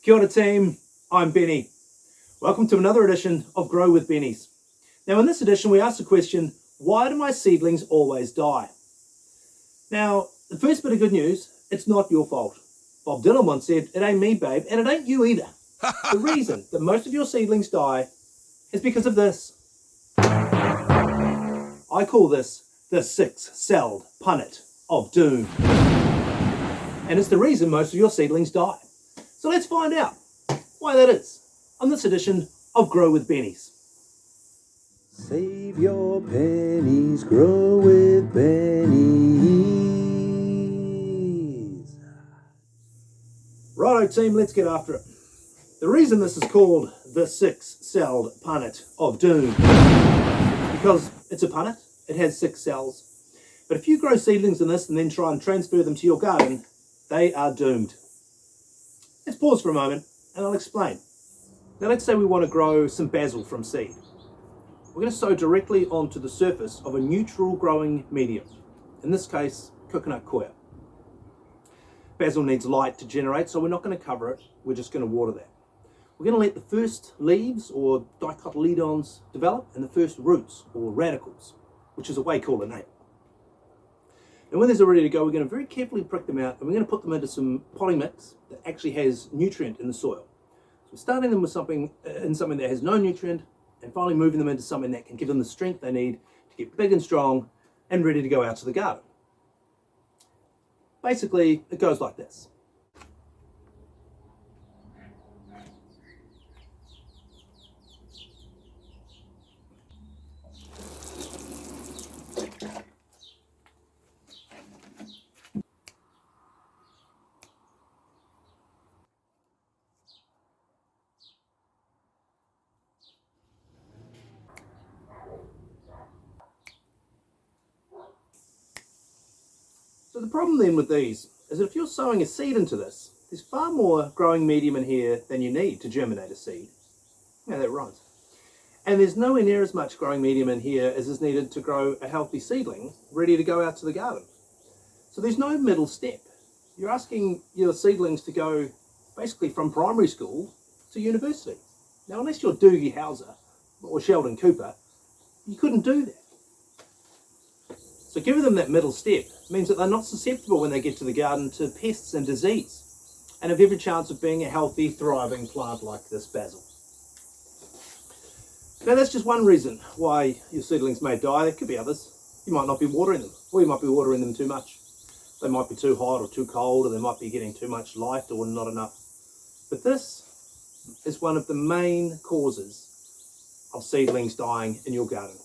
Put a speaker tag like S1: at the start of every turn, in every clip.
S1: Kia ora team, I'm Benny. Welcome to another edition of Grow with Bennies. Now in this edition we asked the question, why do my seedlings always die? Now the first bit of good news, it's not your fault. Bob Dylan once said, it ain't me babe, and it ain't you either. The reason that most of your seedlings die is because of this. I call this the six-celled punnet of doom. And it's the reason most of your seedlings die. So let's find out why that is on this edition of Grow with Bennies.
S2: Save your pennies, grow with Bennies.
S1: Righto team, let's get after it. The reason this is called the six-celled punnet of doom is because it's a punnet, it has 6 cells. But if you grow seedlings in this and then try and transfer them to your garden, they are doomed. Let's pause for a moment and I'll explain. Now let's say we want to grow some basil from seed. We're going to sow directly onto the surface of a neutral growing medium, in this case coconut coir. Basil needs light to generate, so we're not going to cover it, we're just going to water that. We're going to let the first leaves or dicotyledons develop and the first roots or radicals, which is a way cooler name. And when these are ready to go, we're going to very carefully prick them out and we're going to put them into some potting mix that actually has nutrient in the soil. So we're starting them with something that has no nutrient and finally moving them into something that can give them the strength they need to get big and strong and ready to go out to the garden. Basically, it goes like this. So the problem then with these is that if you're sowing a seed into this, there's far more growing medium in here than you need to germinate a seed. Yeah, that rhymes. And there's nowhere near as much growing medium in here as is needed to grow a healthy seedling ready to go out to the garden. So there's no middle step. You're asking your seedlings to go basically from primary school to university. Now unless you're Doogie Howser or Sheldon Cooper, you couldn't do that. So giving them that middle step means that they're not susceptible when they get to the garden to pests and disease and have every chance of being a healthy, thriving plant like this basil. Now that's just one reason why your seedlings may die. There could be others. You might not be watering them, or you might be watering them too much. They might be too hot or too cold, or they might be getting too much light or not enough. But this is one of the main causes of seedlings dying in your garden.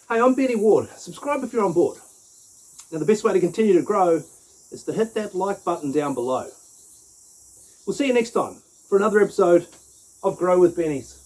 S1: Hey, I'm Benny Ward. Subscribe if you're on board. Now the best way to continue to grow is to hit that like button down below. We'll see you next time for another episode of Grow with Bennies.